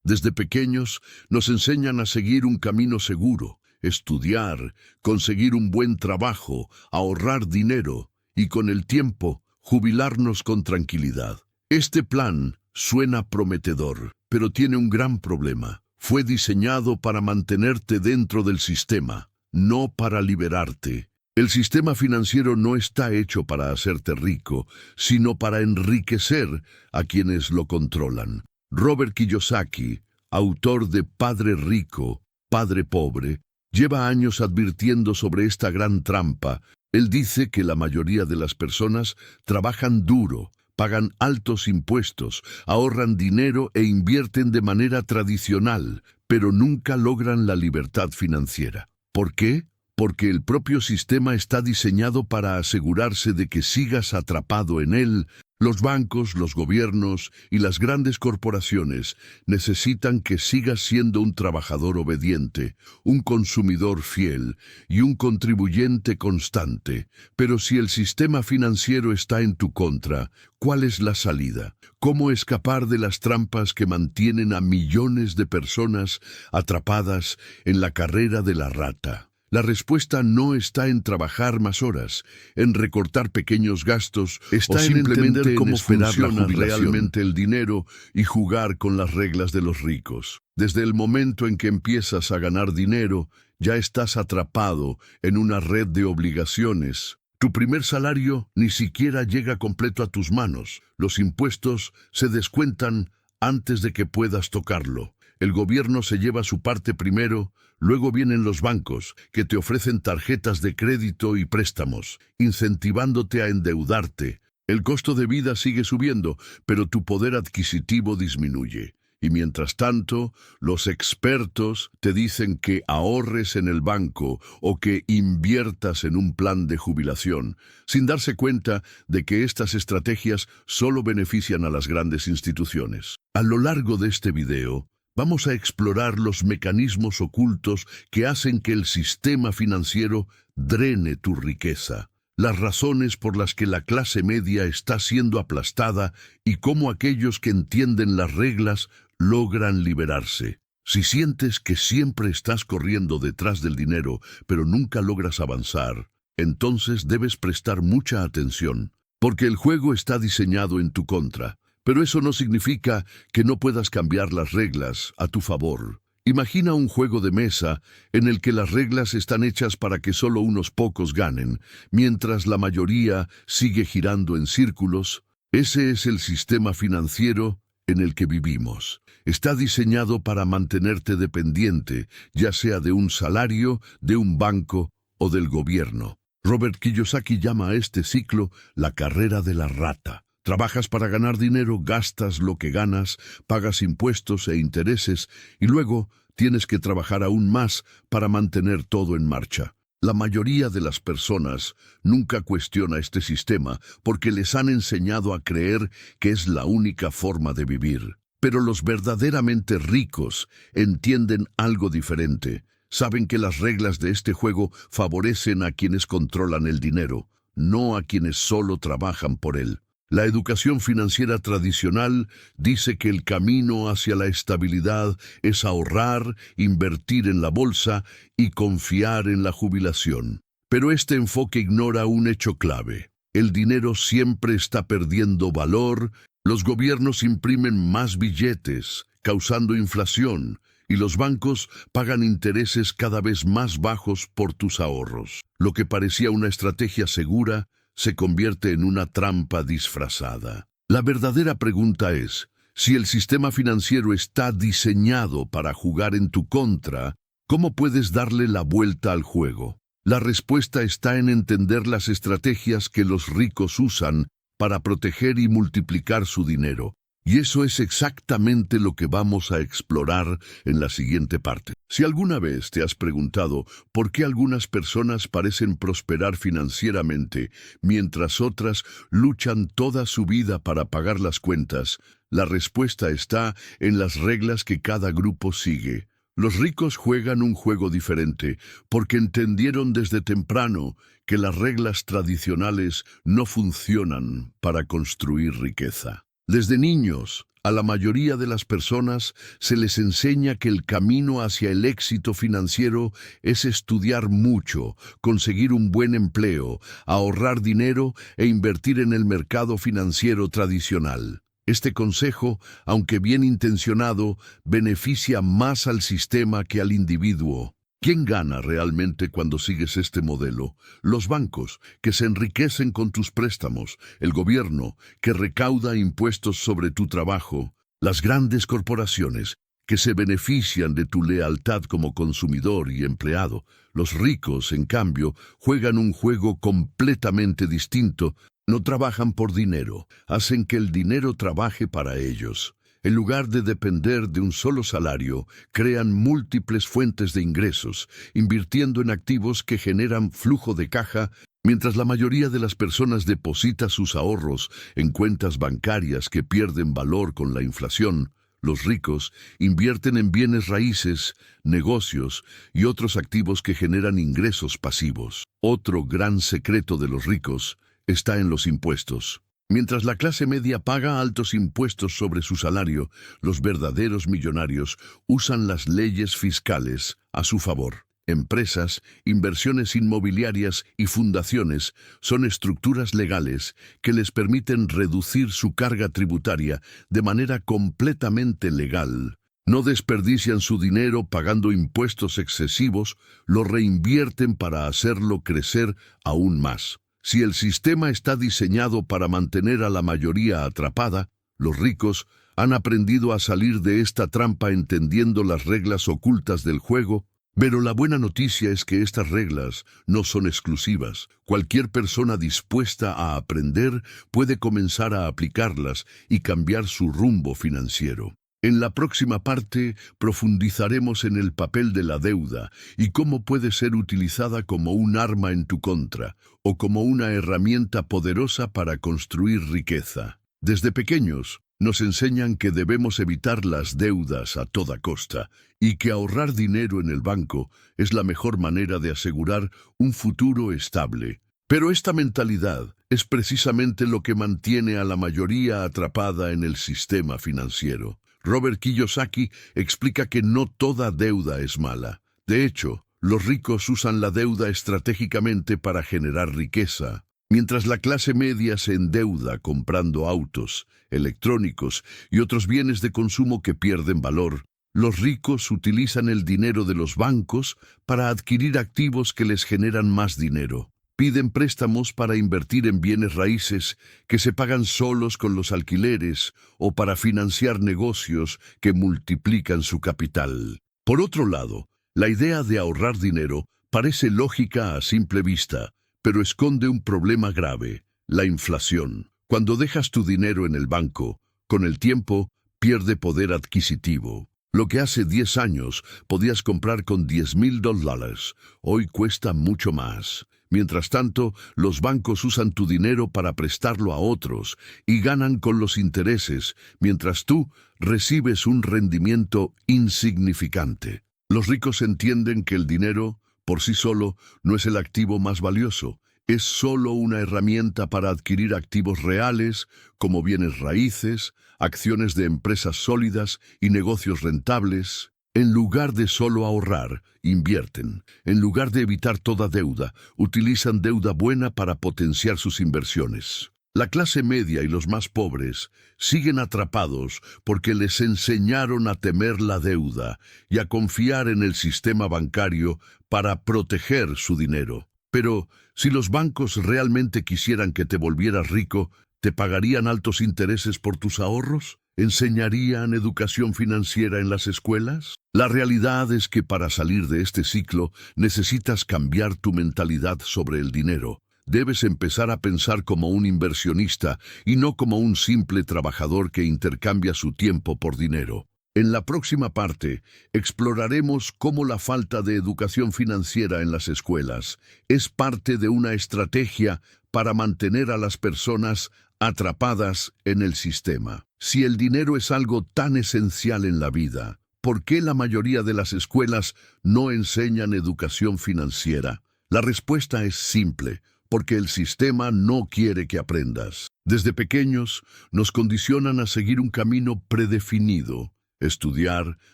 Desde pequeños nos enseñan a seguir un camino seguro, estudiar, conseguir un buen trabajo, ahorrar dinero y con el tiempo jubilarnos con tranquilidad. Este plan suena prometedor, pero tiene un gran problema. Fue diseñado para mantenerte dentro del sistema, no para liberarte. El sistema financiero no está hecho para hacerte rico, sino para enriquecer a quienes lo controlan. Robert Kiyosaki, autor de Padre Rico, Padre Pobre, lleva años advirtiendo sobre esta gran trampa. Él dice que la mayoría de las personas trabajan duro, pagan altos impuestos, ahorran dinero e invierten de manera tradicional, pero nunca logran la libertad financiera. ¿Por qué? Porque el propio sistema está diseñado para asegurarse de que sigas atrapado en él. Los bancos, los gobiernos y las grandes corporaciones necesitan que sigas siendo un trabajador obediente, un consumidor fiel y un contribuyente constante. Pero si el sistema financiero está en tu contra, ¿cuál es la salida? ¿Cómo escapar de las trampas que mantienen a millones de personas atrapadas en la carrera de la rata? La respuesta no está en trabajar más horas, en recortar pequeños gastos, está en entender cómo funciona realmente el dinero y jugar con las reglas de los ricos. Desde el momento en que empiezas a ganar dinero, ya estás atrapado en una red de obligaciones. Tu primer salario ni siquiera llega completo a tus manos. Los impuestos se descuentan antes de que puedas tocarlo. El gobierno se lleva su parte primero, luego vienen los bancos, que te ofrecen tarjetas de crédito y préstamos, incentivándote a endeudarte. El costo de vida sigue subiendo, pero tu poder adquisitivo disminuye. Y mientras tanto, los expertos te dicen que ahorres en el banco o que inviertas en un plan de jubilación, sin darse cuenta de que estas estrategias solo benefician a las grandes instituciones. A lo largo de este video, vamos a explorar los mecanismos ocultos que hacen que el sistema financiero drene tu riqueza, las razones por las que la clase media está siendo aplastada y cómo aquellos que entienden las reglas logran liberarse. Si sientes que siempre estás corriendo detrás del dinero, pero nunca logras avanzar, entonces debes prestar mucha atención, porque el juego está diseñado en tu contra. Pero eso no significa que no puedas cambiar las reglas a tu favor. Imagina un juego de mesa en el que las reglas están hechas para que solo unos pocos ganen, mientras la mayoría sigue girando en círculos. Ese es el sistema financiero en el que vivimos. Está diseñado para mantenerte dependiente, ya sea de un salario, de un banco o del gobierno. Robert Kiyosaki llama a este ciclo la carrera de la rata. Trabajas para ganar dinero, gastas lo que ganas, pagas impuestos e intereses y luego tienes que trabajar aún más para mantener todo en marcha. La mayoría de las personas nunca cuestiona este sistema porque les han enseñado a creer que es la única forma de vivir. Pero los verdaderamente ricos entienden algo diferente. Saben que las reglas de este juego favorecen a quienes controlan el dinero, no a quienes solo trabajan por él. La educación financiera tradicional dice que el camino hacia la estabilidad es ahorrar, invertir en la bolsa y confiar en la jubilación. Pero este enfoque ignora un hecho clave. El dinero siempre está perdiendo valor, los gobiernos imprimen más billetes, causando inflación, y los bancos pagan intereses cada vez más bajos por tus ahorros. Lo que parecía una estrategia segura se convierte en una trampa disfrazada. La verdadera pregunta es, si el sistema financiero está diseñado para jugar en tu contra, ¿cómo puedes darle la vuelta al juego? La respuesta está en entender las estrategias que los ricos usan para proteger y multiplicar su dinero. Y eso es exactamente lo que vamos a explorar en la siguiente parte. Si alguna vez te has preguntado por qué algunas personas parecen prosperar financieramente, mientras otras luchan toda su vida para pagar las cuentas, la respuesta está en las reglas que cada grupo sigue. Los ricos juegan un juego diferente porque entendieron desde temprano que las reglas tradicionales no funcionan para construir riqueza. Desde niños A la mayoría de las personas se les enseña que el camino hacia el éxito financiero es estudiar mucho, conseguir un buen empleo, ahorrar dinero e invertir en el mercado financiero tradicional. Este consejo, aunque bien intencionado, beneficia más al sistema que al individuo. ¿Quién gana realmente cuando sigues este modelo? Los bancos, que se enriquecen con tus préstamos, el gobierno, que recauda impuestos sobre tu trabajo, las grandes corporaciones, que se benefician de tu lealtad como consumidor y empleado. Los ricos, en cambio, juegan un juego completamente distinto. No trabajan por dinero, hacen que el dinero trabaje para ellos. En lugar de depender de un solo salario, crean múltiples fuentes de ingresos, invirtiendo en activos que generan flujo de caja, mientras la mayoría de las personas deposita sus ahorros en cuentas bancarias que pierden valor con la inflación. Los ricos invierten en bienes raíces, negocios y otros activos que generan ingresos pasivos. Otro gran secreto de los ricos está en los impuestos. Mientras la clase media paga altos impuestos sobre su salario, los verdaderos millonarios usan las leyes fiscales a su favor. Empresas, inversiones inmobiliarias y fundaciones son estructuras legales que les permiten reducir su carga tributaria de manera completamente legal. No desperdician su dinero pagando impuestos excesivos, lo reinvierten para hacerlo crecer aún más. Si el sistema está diseñado para mantener a la mayoría atrapada, los ricos han aprendido a salir de esta trampa entendiendo las reglas ocultas del juego, pero la buena noticia es que estas reglas no son exclusivas. Cualquier persona dispuesta a aprender puede comenzar a aplicarlas y cambiar su rumbo financiero. En la próxima parte profundizaremos en el papel de la deuda y cómo puede ser utilizada como un arma en tu contra o como una herramienta poderosa para construir riqueza. Desde pequeños nos enseñan que debemos evitar las deudas a toda costa y que ahorrar dinero en el banco es la mejor manera de asegurar un futuro estable. Pero esta mentalidad es precisamente lo que mantiene a la mayoría atrapada en el sistema financiero. Robert Kiyosaki explica que no toda deuda es mala. De hecho, los ricos usan la deuda estratégicamente para generar riqueza, mientras la clase media se endeuda comprando autos, electrónicos y otros bienes de consumo que pierden valor. Los ricos utilizan el dinero de los bancos para adquirir activos que les generan más dinero. Piden préstamos para invertir en bienes raíces que se pagan solos con los alquileres o para financiar negocios que multiplican su capital. Por otro lado, la idea de ahorrar dinero parece lógica a simple vista, pero esconde un problema grave: la inflación. Cuando dejas tu dinero en el banco, con el tiempo pierde poder adquisitivo. Lo que hace 10 años podías comprar con $10,000, hoy cuesta mucho más. Mientras tanto, los bancos usan tu dinero para prestarlo a otros y ganan con los intereses, mientras tú recibes un rendimiento insignificante. Los ricos entienden que el dinero, por sí solo, no es el activo más valioso. Es solo una herramienta para adquirir activos reales, como bienes raíces, acciones de empresas sólidas y negocios rentables. En lugar de solo ahorrar, invierten. En lugar de evitar toda deuda, utilizan deuda buena para potenciar sus inversiones. La clase media y los más pobres siguen atrapados porque les enseñaron a temer la deuda y a confiar en el sistema bancario para proteger su dinero. Pero si los bancos realmente quisieran que te volvieras rico, ¿te pagarían altos intereses por tus ahorros? ¿Enseñarían educación financiera en las escuelas? La realidad es que para salir de este ciclo necesitas cambiar tu mentalidad sobre el dinero. Debes empezar a pensar como un inversionista y no como un simple trabajador que intercambia su tiempo por dinero. En la próxima parte, exploraremos cómo la falta de educación financiera en las escuelas es parte de una estrategia para mantener a las personas atrapadas en el sistema. Si el dinero es algo tan esencial en la vida, ¿por qué la mayoría de las escuelas no enseñan educación financiera? La respuesta es simple: porque el sistema no quiere que aprendas. Desde pequeños nos condicionan a seguir un camino predefinido: estudiar,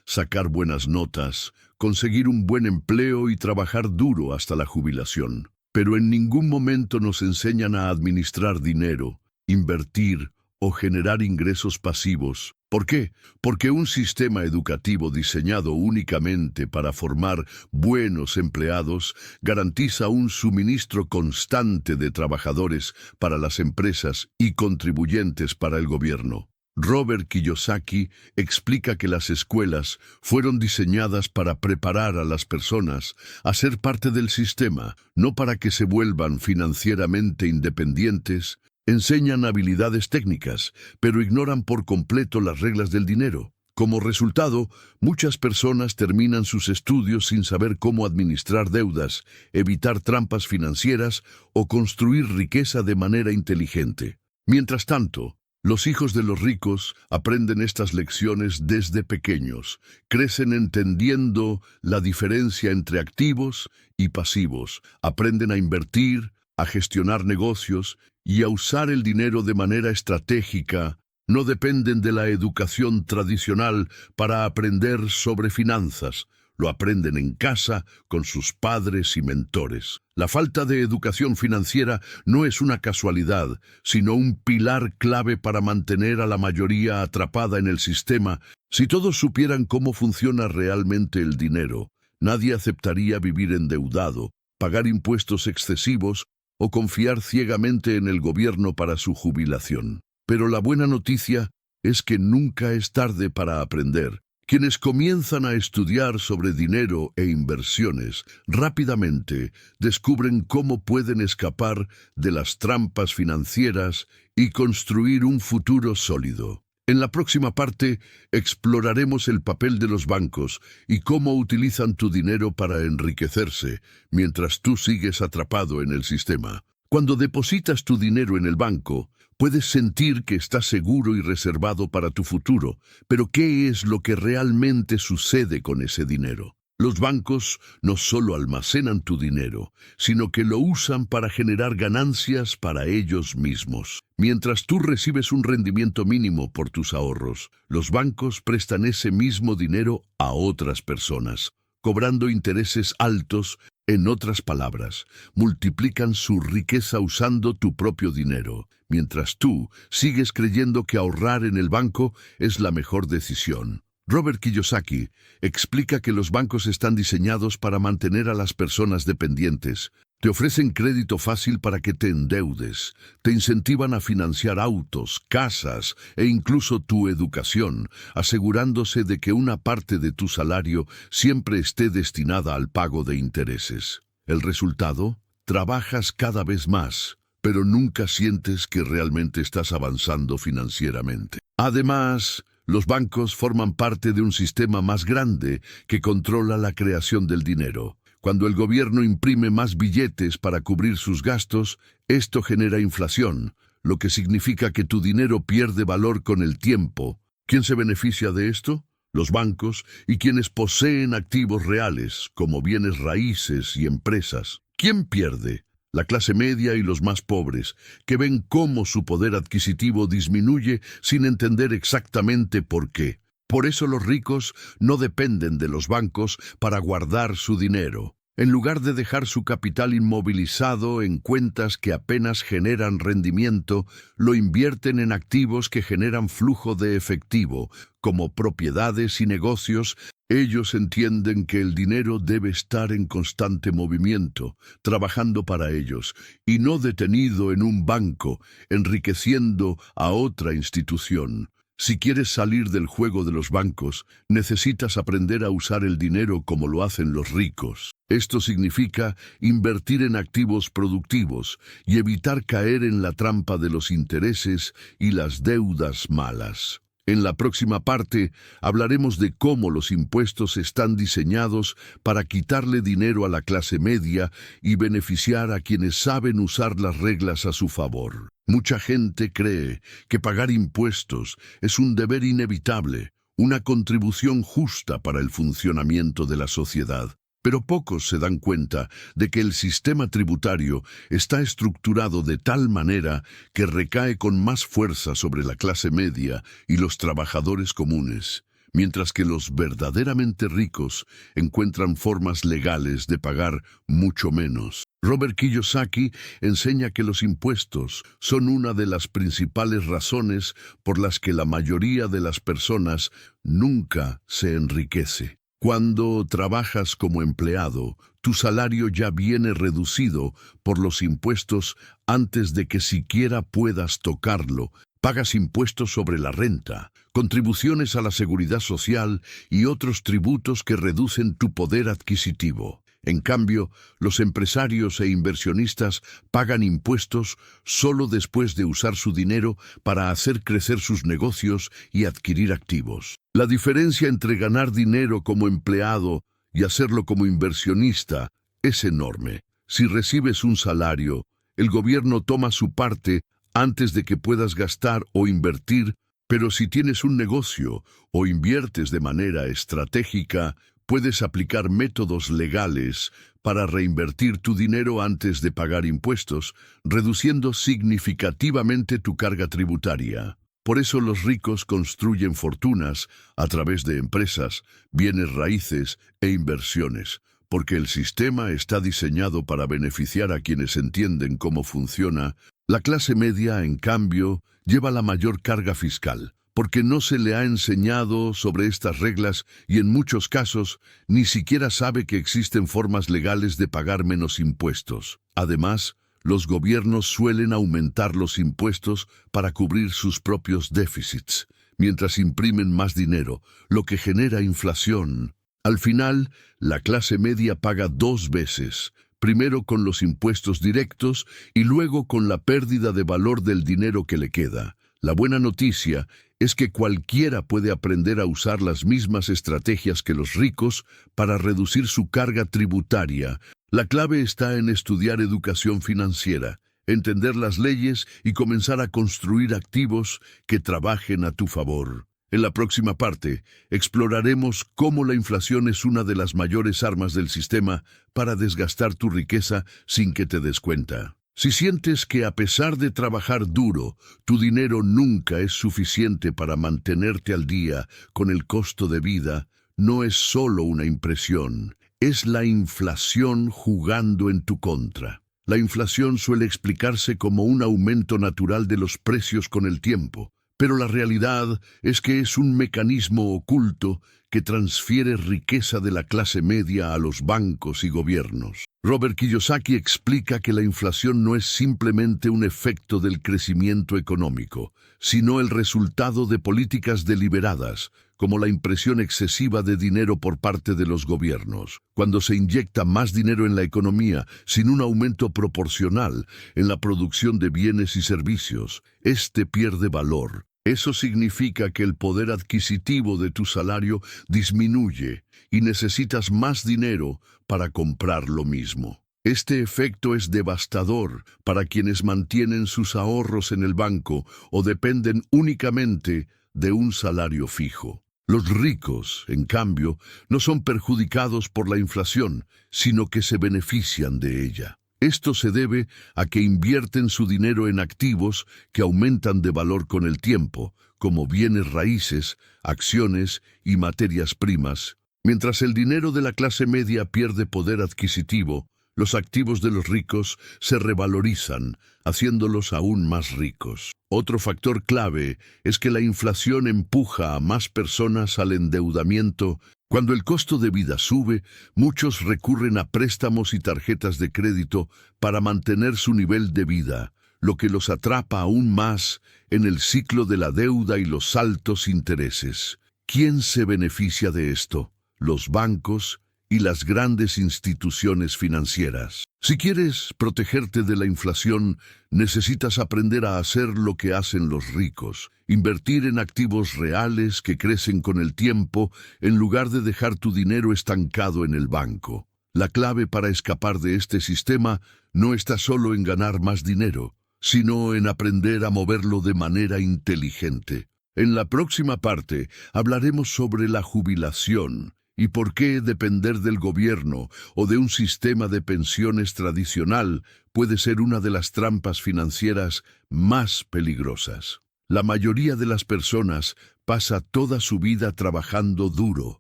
sacar buenas notas, conseguir un buen empleo y trabajar duro hasta la jubilación. Pero en ningún momento nos enseñan a administrar dinero, invertir o generar ingresos pasivos. ¿Por qué? Porque un sistema educativo diseñado únicamente para formar buenos empleados garantiza un suministro constante de trabajadores para las empresas y contribuyentes para el gobierno. Robert Kiyosaki explica que las escuelas fueron diseñadas para preparar a las personas a ser parte del sistema, no para que se vuelvan financieramente independientes. Enseñan habilidades técnicas, pero ignoran por completo las reglas del dinero. Como resultado, muchas personas terminan sus estudios sin saber cómo administrar deudas, evitar trampas financieras o construir riqueza de manera inteligente. Mientras tanto, los hijos de los ricos aprenden estas lecciones desde pequeños, crecen entendiendo la diferencia entre activos y pasivos, aprenden a invertir, a gestionar negocios y a usar el dinero de manera estratégica. No dependen de la educación tradicional para aprender sobre finanzas. Lo aprenden en casa con sus padres y mentores. La falta de educación financiera no es una casualidad, sino un pilar clave para mantener a la mayoría atrapada en el sistema. Si todos supieran cómo funciona realmente el dinero, nadie aceptaría vivir endeudado, pagar impuestos excesivos o confiar ciegamente en el gobierno para su jubilación. Pero la buena noticia es que nunca es tarde para aprender. Quienes comienzan a estudiar sobre dinero e inversiones rápidamente descubren cómo pueden escapar de las trampas financieras y construir un futuro sólido. En la próxima parte exploraremos el papel de los bancos y cómo utilizan tu dinero para enriquecerse mientras tú sigues atrapado en el sistema. Cuando depositas tu dinero en el banco, puedes sentir que está seguro y reservado para tu futuro, pero ¿qué es lo que realmente sucede con ese dinero? Los bancos no solo almacenan tu dinero, sino que lo usan para generar ganancias para ellos mismos. Mientras tú recibes un rendimiento mínimo por tus ahorros, los bancos prestan ese mismo dinero a otras personas, cobrando intereses altos. En otras palabras, multiplican su riqueza usando tu propio dinero, mientras tú sigues creyendo que ahorrar en el banco es la mejor decisión. Robert Kiyosaki explica que los bancos están diseñados para mantener a las personas dependientes. Te ofrecen crédito fácil para que te endeudes, te incentivan a financiar autos, casas e incluso tu educación, asegurándose de que una parte de tu salario siempre esté destinada al pago de intereses. El resultado: trabajas cada vez más, pero nunca sientes que realmente estás avanzando financieramente. Además, los bancos forman parte de un sistema más grande que controla la creación del dinero. Cuando el gobierno imprime más billetes para cubrir sus gastos, esto genera inflación, lo que significa que tu dinero pierde valor con el tiempo. ¿Quién se beneficia de esto? Los bancos y quienes poseen activos reales, como bienes raíces y empresas. ¿Quién pierde? La clase media y los más pobres, que ven cómo su poder adquisitivo disminuye sin entender exactamente por qué. Por eso los ricos no dependen de los bancos para guardar su dinero. En lugar de dejar su capital inmovilizado en cuentas que apenas generan rendimiento, lo invierten en activos que generan flujo de efectivo, como propiedades y negocios. Ellos entienden que el dinero debe estar en constante movimiento, trabajando para ellos, y no detenido en un banco, enriqueciendo a otra institución. Si quieres salir del juego de los bancos, necesitas aprender a usar el dinero como lo hacen los ricos. Esto significa invertir en activos productivos y evitar caer en la trampa de los intereses y las deudas malas. En la próxima parte hablaremos de cómo los impuestos están diseñados para quitarle dinero a la clase media y beneficiar a quienes saben usar las reglas a su favor. Mucha gente cree que pagar impuestos es un deber inevitable, una contribución justa para el funcionamiento de la sociedad. Pero pocos se dan cuenta de que el sistema tributario está estructurado de tal manera que recae con más fuerza sobre la clase media y los trabajadores comunes, mientras que los verdaderamente ricos encuentran formas legales de pagar mucho menos. Robert Kiyosaki enseña que los impuestos son una de las principales razones por las que la mayoría de las personas nunca se enriquece. Cuando trabajas como empleado, tu salario ya viene reducido por los impuestos antes de que siquiera puedas tocarlo. Pagas impuestos sobre la renta, contribuciones a la seguridad social y otros tributos que reducen tu poder adquisitivo. En cambio, los empresarios e inversionistas pagan impuestos solo después de usar su dinero para hacer crecer sus negocios y adquirir activos. La diferencia entre ganar dinero como empleado y hacerlo como inversionista es enorme. Si recibes un salario, el gobierno toma su parte antes de que puedas gastar o invertir, pero si tienes un negocio o inviertes de manera estratégica, puedes aplicar métodos legales para reinvertir tu dinero antes de pagar impuestos, reduciendo significativamente tu carga tributaria. Por eso los ricos construyen fortunas a través de empresas, bienes raíces e inversiones, porque el sistema está diseñado para beneficiar a quienes entienden cómo funciona. La clase media, en cambio, lleva la mayor carga fiscal, porque no se le ha enseñado sobre estas reglas y en muchos casos ni siquiera sabe que existen formas legales de pagar menos impuestos. Además, los gobiernos suelen aumentar los impuestos para cubrir sus propios déficits, mientras imprimen más dinero, lo que genera inflación. Al final, la clase media paga dos veces, primero con los impuestos directos y luego con la pérdida de valor del dinero que le queda. La buena noticia es que cualquiera puede aprender a usar las mismas estrategias que los ricos para reducir su carga tributaria. La clave está en estudiar educación financiera, entender las leyes y comenzar a construir activos que trabajen a tu favor. En la próxima parte, exploraremos cómo la inflación es una de las mayores armas del sistema para desgastar tu riqueza sin que te des cuenta. Si sientes que a pesar de trabajar duro, tu dinero nunca es suficiente para mantenerte al día con el costo de vida, no es solo una impresión, es la inflación jugando en tu contra. La inflación suele explicarse como un aumento natural de los precios con el tiempo, pero la realidad es que es un mecanismo oculto que transfiere riqueza de la clase media a los bancos y gobiernos. Robert Kiyosaki explica que la inflación no es simplemente un efecto del crecimiento económico, sino el resultado de políticas deliberadas, como la impresión excesiva de dinero por parte de los gobiernos. Cuando se inyecta más dinero en la economía sin un aumento proporcional en la producción de bienes y servicios, este pierde valor. Eso significa que el poder adquisitivo de tu salario disminuye y necesitas más dinero para comprar lo mismo. Este efecto es devastador para quienes mantienen sus ahorros en el banco o dependen únicamente de un salario fijo. Los ricos, en cambio, no son perjudicados por la inflación, sino que se benefician de ella. Esto se debe a que invierten su dinero en activos que aumentan de valor con el tiempo, como bienes raíces, acciones y materias primas. Mientras el dinero de la clase media pierde poder adquisitivo, los activos de los ricos se revalorizan, haciéndolos aún más ricos. Otro factor clave es que la inflación empuja a más personas al endeudamiento. Cuando el costo de vida sube, muchos recurren a préstamos y tarjetas de crédito para mantener su nivel de vida, lo que los atrapa aún más en el ciclo de la deuda y los altos intereses. ¿Quién se beneficia de esto? Los bancos y las grandes instituciones financieras. Si quieres protegerte de la inflación, necesitas aprender a hacer lo que hacen los ricos, invertir en activos reales que crecen con el tiempo en lugar de dejar tu dinero estancado en el banco. La clave para escapar de este sistema no está solo en ganar más dinero, sino en aprender a moverlo de manera inteligente. En la próxima parte hablaremos sobre la jubilación ¿Y por qué depender del gobierno o de un sistema de pensiones tradicional puede ser una de las trampas financieras más peligrosas? La mayoría de las personas pasa toda su vida trabajando duro,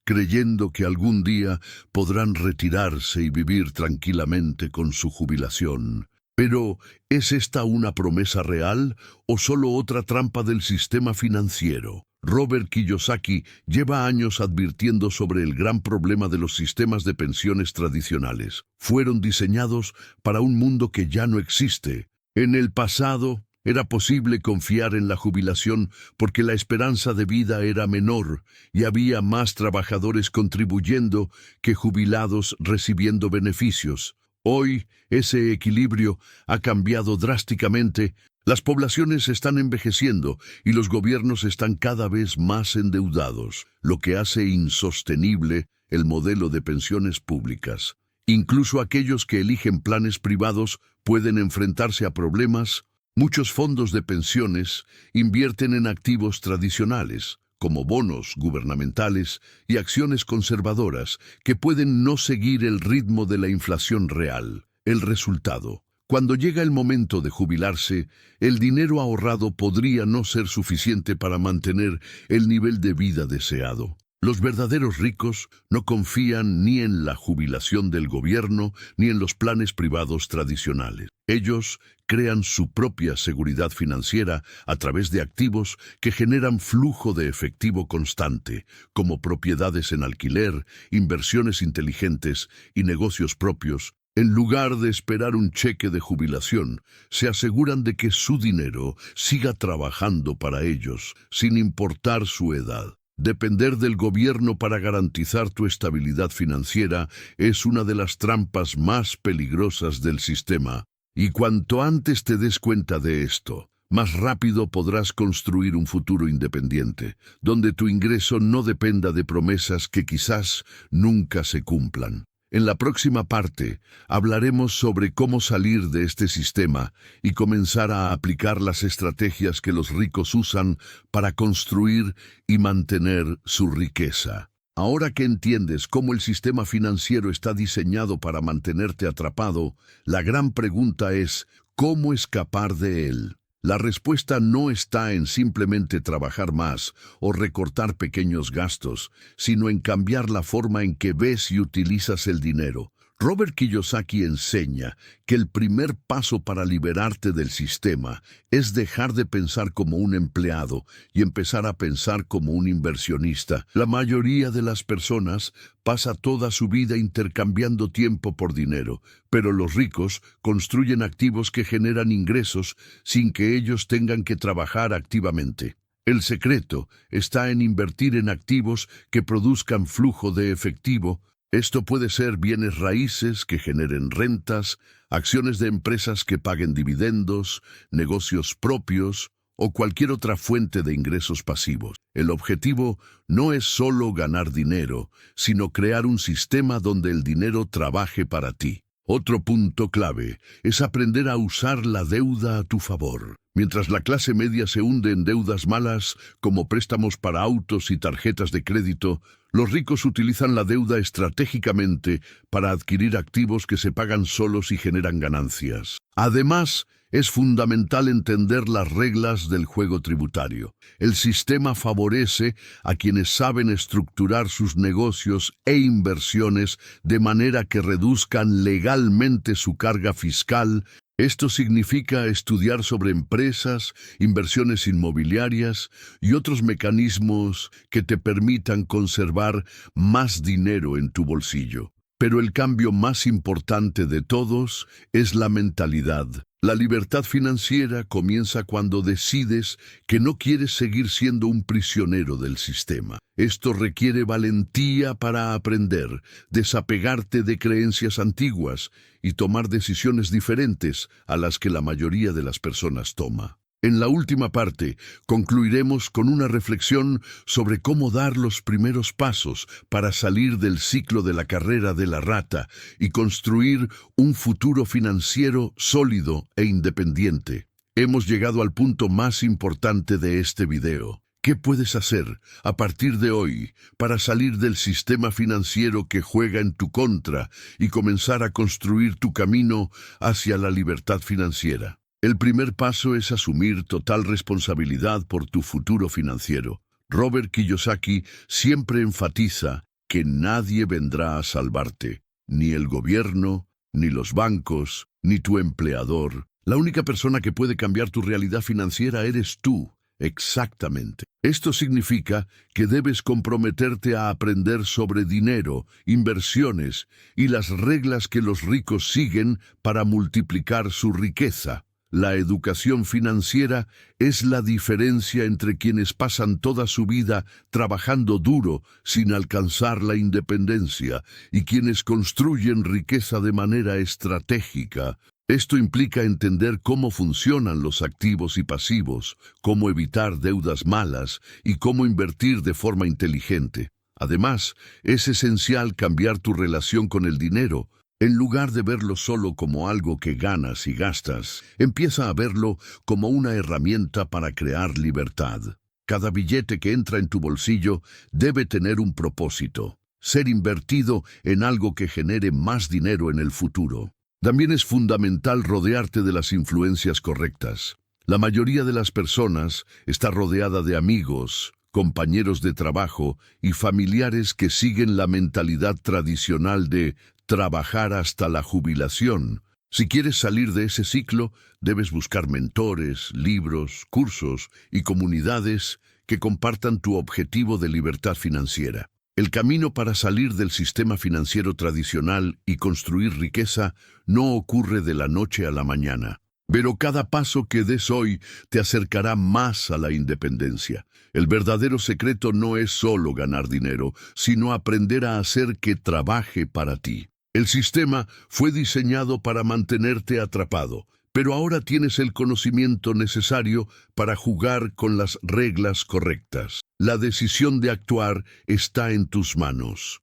creyendo que algún día podrán retirarse y vivir tranquilamente con su jubilación. Pero, ¿es esta una promesa real o solo otra trampa del sistema financiero? Robert Kiyosaki lleva años advirtiendo sobre el gran problema de los sistemas de pensiones tradicionales. Fueron diseñados para un mundo que ya no existe. En el pasado, era posible confiar en la jubilación porque la esperanza de vida era menor y había más trabajadores contribuyendo que jubilados recibiendo beneficios. Hoy, ese equilibrio ha cambiado drásticamente. Las poblaciones están envejeciendo y los gobiernos están cada vez más endeudados, lo que hace insostenible el modelo de pensiones públicas. Incluso aquellos que eligen planes privados pueden enfrentarse a problemas. Muchos fondos de pensiones invierten en activos tradicionales, como bonos gubernamentales y acciones conservadoras que pueden no seguir el ritmo de la inflación real. El resultado: cuando llega el momento de jubilarse, el dinero ahorrado podría no ser suficiente para mantener el nivel de vida deseado. Los verdaderos ricos no confían ni en la jubilación del gobierno ni en los planes privados tradicionales. Ellos crean su propia seguridad financiera a través de activos que generan flujo de efectivo constante, como propiedades en alquiler, inversiones inteligentes y negocios propios. En lugar de esperar un cheque de jubilación, se aseguran de que su dinero siga trabajando para ellos, sin importar su edad. Depender del gobierno para garantizar tu estabilidad financiera es una de las trampas más peligrosas del sistema. Y cuanto antes te des cuenta de esto, más rápido podrás construir un futuro independiente, donde tu ingreso no dependa de promesas que quizás nunca se cumplan. En la próxima parte, hablaremos sobre cómo salir de este sistema y comenzar a aplicar las estrategias que los ricos usan para construir y mantener su riqueza. Ahora que entiendes cómo el sistema financiero está diseñado para mantenerte atrapado, la gran pregunta es: ¿cómo escapar de él? La respuesta no está en simplemente trabajar más o recortar pequeños gastos, sino en cambiar la forma en que ves y utilizas el dinero. Robert Kiyosaki enseña que el primer paso para liberarte del sistema es dejar de pensar como un empleado y empezar a pensar como un inversionista. La mayoría de las personas pasa toda su vida intercambiando tiempo por dinero, pero los ricos construyen activos que generan ingresos sin que ellos tengan que trabajar activamente. El secreto está en invertir en activos que produzcan flujo de efectivo. Esto puede ser bienes raíces que generen rentas, acciones de empresas que paguen dividendos, negocios propios o cualquier otra fuente de ingresos pasivos. El objetivo no es solo ganar dinero, sino crear un sistema donde el dinero trabaje para ti. Otro punto clave es aprender a usar la deuda a tu favor. Mientras la clase media se hunde en deudas malas, como préstamos para autos y tarjetas de crédito, los ricos utilizan la deuda estratégicamente para adquirir activos que se pagan solos y generan ganancias. Además, es fundamental entender las reglas del juego tributario. El sistema favorece a quienes saben estructurar sus negocios e inversiones de manera que reduzcan legalmente su carga fiscal. Esto significa estudiar sobre empresas, inversiones inmobiliarias y otros mecanismos que te permitan conservar más dinero en tu bolsillo. Pero el cambio más importante de todos es la mentalidad. La libertad financiera comienza cuando decides que no quieres seguir siendo un prisionero del sistema. Esto requiere valentía para aprender, desapegarte de creencias antiguas y tomar decisiones diferentes a las que la mayoría de las personas toma. En la última parte, concluiremos con una reflexión sobre cómo dar los primeros pasos para salir del ciclo de la carrera de la rata y construir un futuro financiero sólido e independiente. Hemos llegado al punto más importante de este video. ¿Qué puedes hacer a partir de hoy para salir del sistema financiero que juega en tu contra y comenzar a construir tu camino hacia la libertad financiera? El primer paso es asumir total responsabilidad por tu futuro financiero. Robert Kiyosaki siempre enfatiza que nadie vendrá a salvarte, ni el gobierno, ni los bancos, ni tu empleador. La única persona que puede cambiar tu realidad financiera eres tú. Exactamente. Esto significa que debes comprometerte a aprender sobre dinero, inversiones y las reglas que los ricos siguen para multiplicar su riqueza. La educación financiera es la diferencia entre quienes pasan toda su vida trabajando duro sin alcanzar la independencia y quienes construyen riqueza de manera estratégica. Esto implica entender cómo funcionan los activos y pasivos, cómo evitar deudas malas y cómo invertir de forma inteligente. Además, es esencial cambiar tu relación con el dinero. En lugar de verlo solo como algo que ganas y gastas, empieza a verlo como una herramienta para crear libertad. Cada billete que entra en tu bolsillo debe tener un propósito, ser invertido en algo que genere más dinero en el futuro. También es fundamental rodearte de las influencias correctas. La mayoría de las personas está rodeada de amigos, compañeros de trabajo y familiares que siguen la mentalidad tradicional de trabajar hasta la jubilación. Si quieres salir de ese ciclo, debes buscar mentores, libros, cursos y comunidades que compartan tu objetivo de libertad financiera. El camino para salir del sistema financiero tradicional y construir riqueza no ocurre de la noche a la mañana, pero cada paso que des hoy te acercará más a la independencia. El verdadero secreto no es solo ganar dinero, sino aprender a hacer que trabaje para ti. El sistema fue diseñado para mantenerte atrapado, pero ahora tienes el conocimiento necesario para jugar con las reglas correctas. La decisión de actuar está en tus manos.